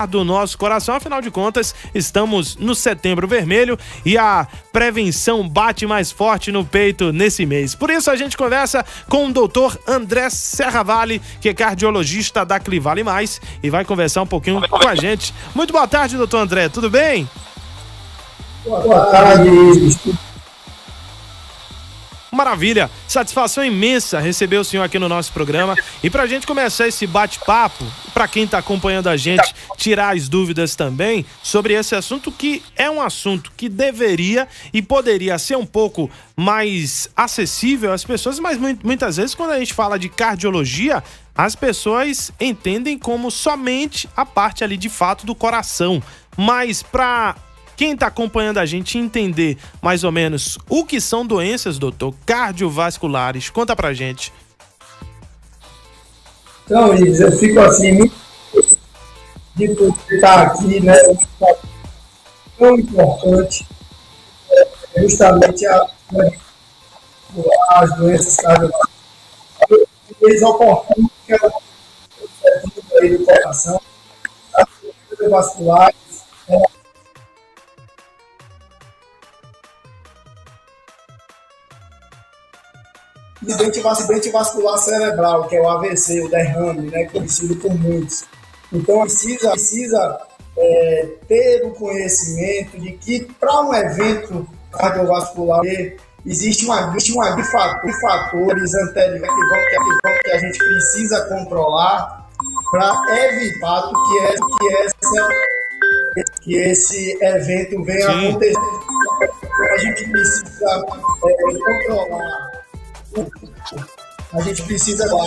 do nosso coração, afinal de contas, estamos no Setembro Vermelho e a prevenção bate mais forte no peito nesse mês. Por isso a gente conversa com o doutor André Serravalli, que é cardiologista da Clivale Mais, e vai conversar um pouquinho com a gente. Muito boa tarde, doutor André, tudo bem? Boa tarde. Maravilha, satisfação imensa receber o senhor aqui no nosso programa. E pra gente começar esse bate-papo, pra quem tá acompanhando a gente, tirar as dúvidas também sobre esse assunto, que é um assunto que deveria e poderia ser um pouco mais acessível às pessoas, mas muitas vezes quando a gente fala de cardiologia, as pessoas entendem como somente a parte ali de fato do coração. Mas pra quem está acompanhando a gente entender mais ou menos o que são doenças, doutor, cardiovasculares, conta pra gente. Então, Ives, eu fico assim, muito de poder estar aqui, né? Tão importante, justamente as doenças cardiovasculares. Eles oportunos que é o aí do coração, as doenças cardiovasculares. Acidente vascular cerebral, que é o AVC, o derrame, né, conhecido por muitos. Então, precisa ter o conhecimento de que para um evento cardiovascular existe uma de fatores anteriores que a gente precisa controlar para evitar que esse evento venha a acontecer. Então, a gente precisa controlar. A gente precisa o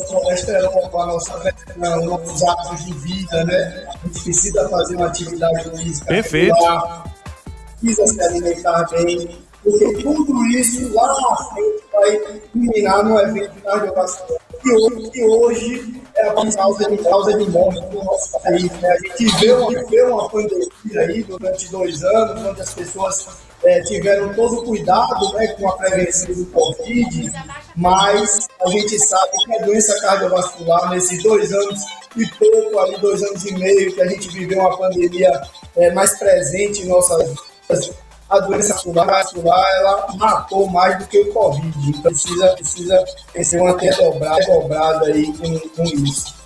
colesterol, com a nossos hábitos de vida, né? A gente precisa fazer uma atividade física. Perfeito. Precisa se alimentar bem, porque tudo isso lá na frente vai culminar no evento cardiovascular. Que hoje é a causa de morte do nosso país, né? A gente vê uma pandemia aí durante 2 anos, onde as pessoas tiveram todo o cuidado, né, com a prevenção do Covid, mas a gente sabe que a doença cardiovascular, nesses 2 anos e pouco, ali 2 anos e meio, que a gente viveu uma pandemia mais presente em nossas vidas, a doença vascular, ela matou mais do que o Covid. Então precisa ser uma dobrada aí com isso.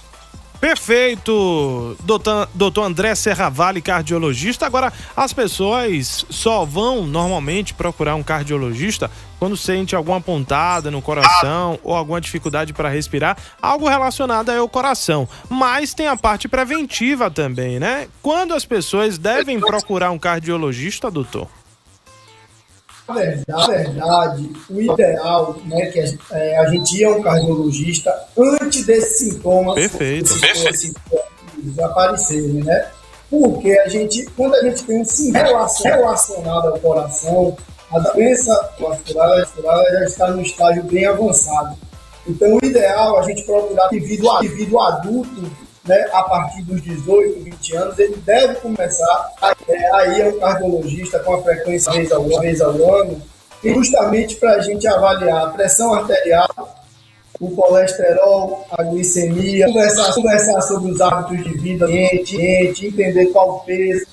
Perfeito, doutor André Serravalli, cardiologista. Agora, as pessoas só vão normalmente procurar um cardiologista quando sente alguma pontada no coração ou alguma dificuldade para respirar, algo relacionado ao coração. Mas tem a parte preventiva também, né? Quando as pessoas devem procurar um cardiologista, doutor? Na verdade, o ideal, né, que a gente ia a um cardiologista antes desses sintomas. Perfeito. Aparecerem, né? Porque quando a gente tem um sintoma relacionado ao coração, a doença vascular já está no estágio bem avançado. Então, o ideal é a gente procurar indivíduo adulto, né, a partir dos 18, 20 anos, ele deve começar a ir ao cardiologista com a frequência vez ao ano, justamente para a gente avaliar a pressão arterial, o colesterol, a glicemia, conversar sobre os hábitos de vida, entender qual o peso,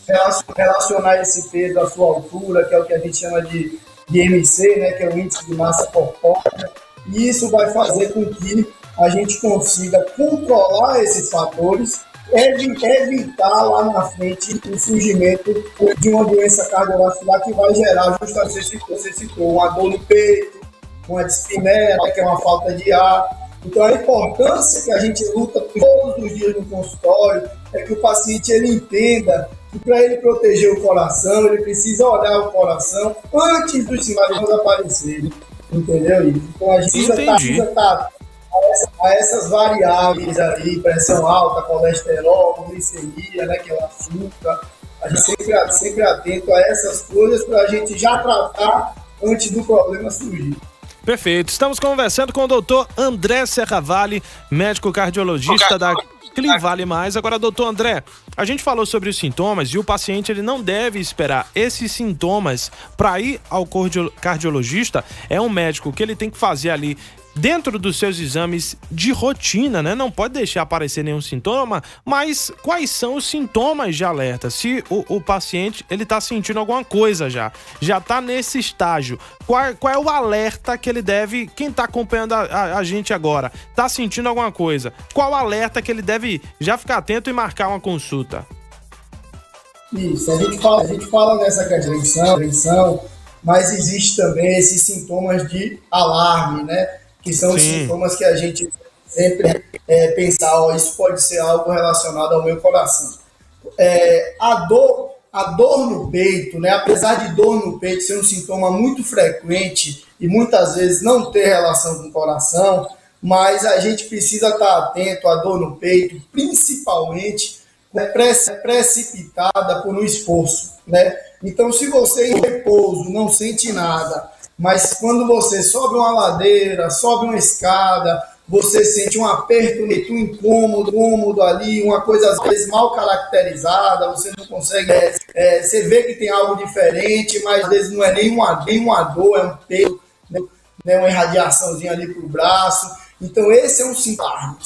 relacionar esse peso à sua altura, que é o que a gente chama de IMC, né, que é o índice de massa corpórea, e isso vai fazer com que a gente consiga controlar esses fatores, evitar lá na frente o surgimento de uma doença cardiovascular que vai gerar, justamente você citou, uma dor no peito, uma dispneia, que é uma falta de ar. Então, a importância que a gente luta todos os dias no consultório é que o paciente ele entenda que para ele proteger o coração, ele precisa olhar o coração antes dos sinais aparecerem. Entendeu? Então, a gente precisa estar a essas variáveis aí, pressão alta, colesterol, glicemia, né, que é o açúcar. A gente sempre atento a essas coisas para a gente já tratar antes do problema surgir. Perfeito. Estamos conversando com o doutor André Serravalli, médico cardiologista da Clivale Mais. Agora, doutor André, a gente falou sobre os sintomas e o paciente ele não deve esperar esses sintomas para ir ao cardiologista. É um médico que ele tem que fazer ali dentro dos seus exames de rotina, né? Não pode deixar aparecer nenhum sintoma, mas quais são os sintomas de alerta? Se o paciente, ele tá sentindo alguma coisa já tá nesse estágio, qual é o alerta que ele deve, quem tá acompanhando a gente agora, tá sentindo alguma coisa, qual o alerta que ele deve já ficar atento e marcar uma consulta? Isso, a gente fala nessa prevenção, mas existe também esses sintomas de alarme, né? Que são os sintomas que a gente sempre pensar, isso pode ser algo relacionado ao meu coração. A dor no peito, né? Apesar de dor no peito ser um sintoma muito frequente e muitas vezes não ter relação com o coração, mas a gente precisa estar atento à dor no peito, principalmente precipitada por um esforço, né? Então, se você em repouso não sente nada, mas quando você sobe uma ladeira, sobe uma escada, você sente um aperto, um incômodo ali, uma coisa às vezes mal caracterizada, você não consegue, você vê que tem algo diferente, mas às vezes não é nem uma dor, é um peso, né, uma irradiaçãozinha ali para o braço. Então, esse é um sintoma.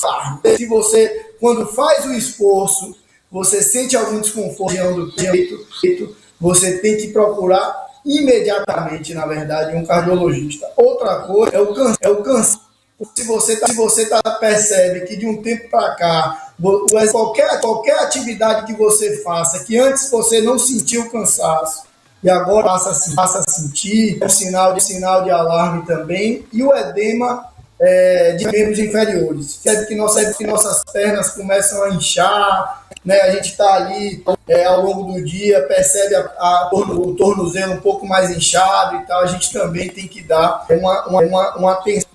Se você, quando faz o esforço, você sente algum desconforto do peito, você tem que procurar imediatamente, na verdade, um cardiologista. Outra coisa é o cansaço. Se você percebe que de um tempo para cá, qualquer atividade que você faça, que antes você não sentiu cansaço, e agora passa a sentir, é um sinal de alarme também, e o edema de membros inferiores. Percebe que nossas pernas começam a inchar, né? A gente está ali ao longo do dia, percebe o tornozelo um pouco mais inchado e tal. A gente também tem que dar uma atenção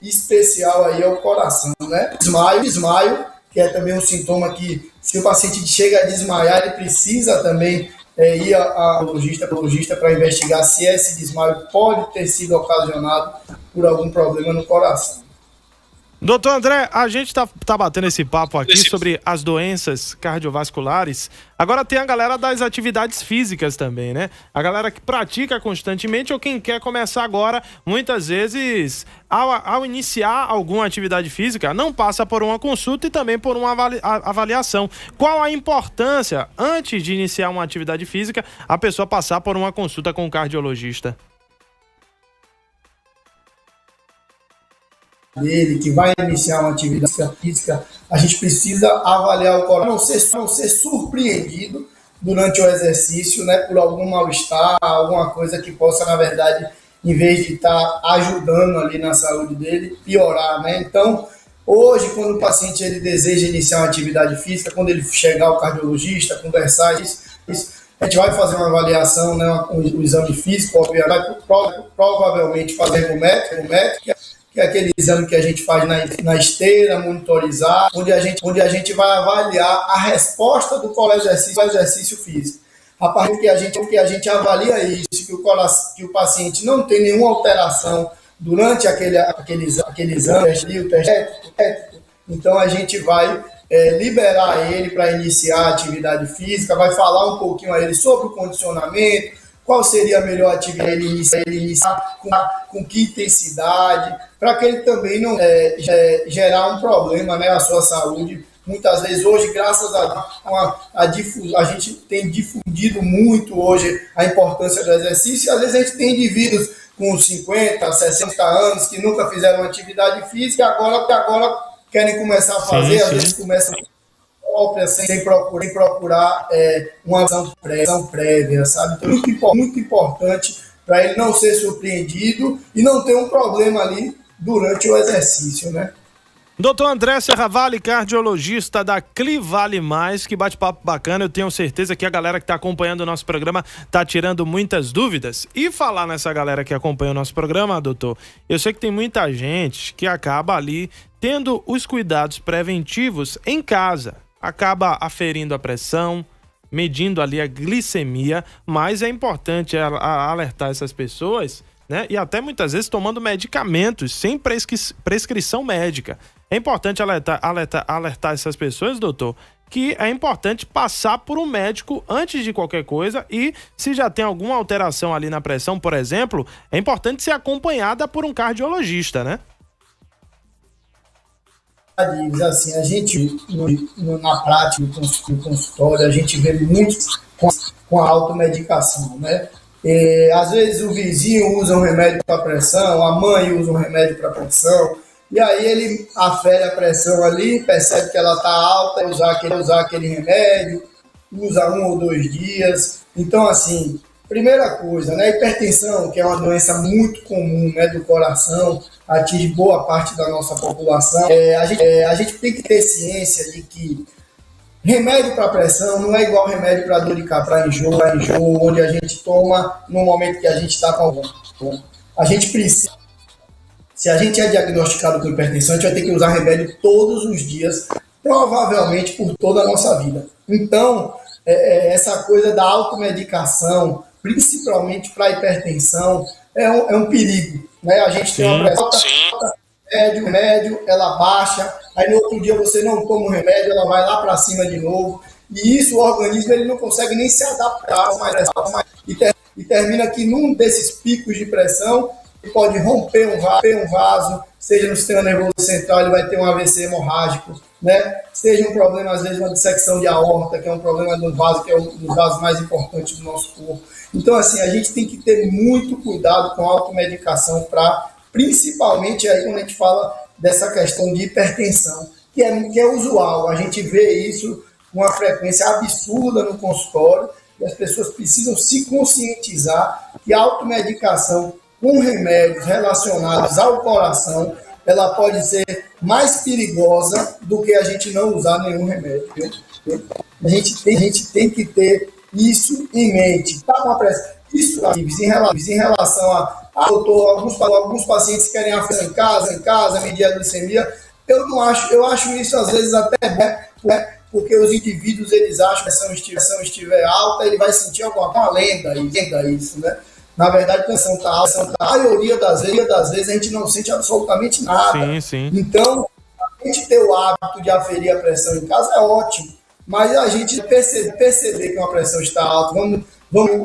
especial aí ao coração, né? Desmaio, que é também um sintoma que, se o paciente chega a desmaiar, ele precisa também ir ao logista para investigar se esse desmaio pode ter sido ocasionado por algum problema no coração. Doutor André, a gente tá batendo esse papo aqui sobre as doenças cardiovasculares. Agora tem a galera das atividades físicas também, né? A galera que pratica constantemente ou quem quer começar agora, muitas vezes, ao iniciar alguma atividade física, não passa por uma consulta e também por uma avaliação. Qual a importância, antes de iniciar uma atividade física, a pessoa passar por uma consulta com o cardiologista? Dele, que vai iniciar uma atividade física, a gente precisa avaliar o coração, não ser surpreendido durante o exercício, né, por algum mal-estar, alguma coisa que possa, na verdade, em vez de estar ajudando ali na saúde dele, piorar, né? Então, hoje, quando o paciente ele deseja iniciar uma atividade física, quando ele chegar ao cardiologista, conversar isso, a gente vai fazer uma avaliação, né, o exame físico, obviamente, provavelmente fazer o método, que é aquele exame que a gente faz na esteira, monitorizar, onde a gente vai avaliar a resposta do exercício físico. A partir que a gente avalia isso, que o paciente não tem nenhuma alteração durante aquele exame, o teste, então a gente vai liberar ele para iniciar a atividade física, vai falar um pouquinho a ele sobre o condicionamento, qual seria a melhor atividade ele iniciar, com que intensidade, para que ele também não gerar um problema, né, à sua saúde. Muitas vezes hoje, graças a gente tem difundido muito hoje a importância do exercício, e às vezes a gente tem indivíduos com 50, 60 anos que nunca fizeram atividade física e agora querem começar a fazer, às vezes começam própria, sem procurar uma ação prévia, sabe? Então, muito importante para ele não ser surpreendido e não ter um problema ali durante o exercício, né? Doutor André Serravalli, cardiologista da Clivale Mais, que bate-papo bacana. Eu tenho certeza que a galera que está acompanhando o nosso programa está tirando muitas dúvidas. E falar nessa galera que acompanha o nosso programa, doutor, eu sei que tem muita gente que acaba ali tendo os cuidados preventivos em casa. Acaba aferindo a pressão, medindo ali a glicemia, mas é importante alertar essas pessoas, né? E até muitas vezes tomando medicamentos sem prescrição médica. É importante alertar essas pessoas, doutor, que é importante passar por um médico antes de qualquer coisa e se já tem alguma alteração ali na pressão, por exemplo, é importante ser acompanhada por um cardiologista, né? assim, a gente, na prática, no consultório, a gente vê muito com a automedicação, né? Às vezes o vizinho usa um remédio para pressão, a mãe usa um remédio para pressão, e aí ele afere a pressão ali, percebe que ela está alta, usar aquele remédio, usa 1 ou 2 dias. Então, assim, primeira coisa, né? Hipertensão, que é uma doença muito comum, né, do coração, atinge boa parte da nossa população. A gente tem que ter ciência de que remédio para pressão não é igual remédio para dor de cabeça, enjoo, onde a gente toma no momento que a gente está com algum. A gente precisa, se a gente é diagnosticado com hipertensão, a gente vai ter que usar remédio todos os dias, provavelmente por toda a nossa vida. Então, essa coisa da automedicação, principalmente para hipertensão, é um perigo, né? A gente tem uma pressão alta, médio, ela baixa, aí no outro dia você não toma o remédio, ela vai lá para cima de novo, e isso o organismo ele não consegue nem se adaptar e termina que num desses picos de pressão ele pode romper um vaso, seja no sistema nervoso central, ele vai ter um AVC hemorrágico, né? Seja um problema, às vezes, uma dissecção de aorta, que é um problema do vaso, que é um dos vasos mais importantes do nosso corpo. Então, assim, a gente tem que ter muito cuidado com a automedicação principalmente aí quando a gente fala dessa questão de hipertensão, que é usual. A gente vê isso com uma frequência absurda no consultório, e as pessoas precisam se conscientizar que a automedicação com remédios relacionados ao coração, ela pode ser mais perigosa do que a gente não usar nenhum remédio. A gente tem que ter isso em mente. Tá com a pressão. Isso em relação alguns pacientes querem a pressão em casa, medir a glicemia. Eu acho isso às vezes até bom, né? Porque os indivíduos eles acham que se a pressão estiver alta, ele vai sentir alguma lenda isso, né? Na verdade, a pressão está alta, a maioria das vezes a gente não sente absolutamente nada. Sim. Então, a gente ter o hábito de aferir a pressão em casa é ótimo, mas a gente perceber que uma pressão está alta, vamos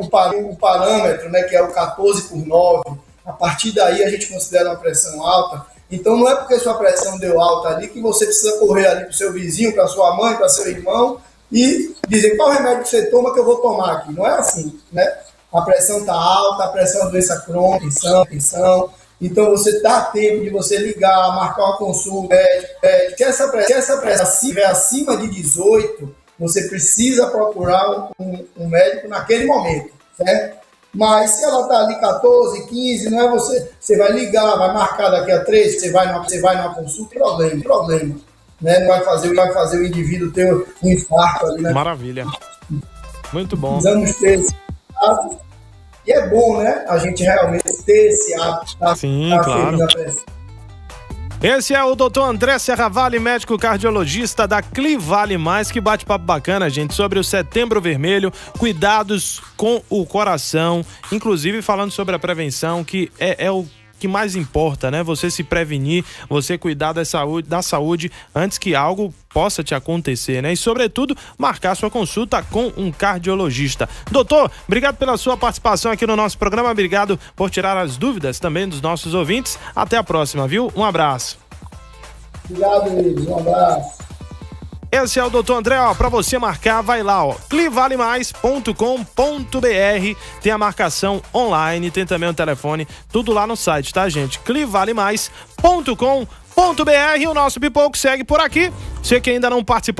o parâmetro, né, que é o 14/9, a partir daí a gente considera uma pressão alta. Então, não é porque sua pressão deu alta ali que você precisa correr ali para o seu vizinho, para sua mãe, para seu irmão e dizer qual remédio que você toma que eu vou tomar aqui. Não é assim, né? A pressão está alta, a pressão é uma doença crônica, tensão. Então, você dá tempo de você ligar, marcar uma consulta, se essa pressão estiver acima de 18, você precisa procurar um médico naquele momento, certo? Mas se ela está ali 14, 15, não é você vai ligar, vai marcar daqui a 3, você vai numa consulta, problema. Né? Não vai fazer o indivíduo ter um infarto ali, né? Maravilha. Muito bom. Precisamos ter esse hábito. E é bom, né? A gente realmente ter esse hábito. Sim, claro. Esse é o Dr. André Serravalli, médico cardiologista da Clivale Mais, que bate-papo bacana, gente, sobre o Setembro Vermelho, cuidados com o coração, inclusive falando sobre a prevenção, que é o que mais importa, né? Você se prevenir, você cuidar da saúde antes que algo possa te acontecer, né? E, sobretudo, marcar sua consulta com um cardiologista. Doutor, obrigado pela sua participação aqui no nosso programa, obrigado por tirar as dúvidas também dos nossos ouvintes. Até a próxima, viu? Um abraço. Obrigado, Luiz. Um abraço. Esse é o Dr. André, ó, pra você marcar, vai lá, ó, clivalemais.com.br, tem a marcação online, tem também o telefone, tudo lá no site, tá, gente? clivalemais.com.br, o nosso Pipoco segue por aqui, você que ainda não participou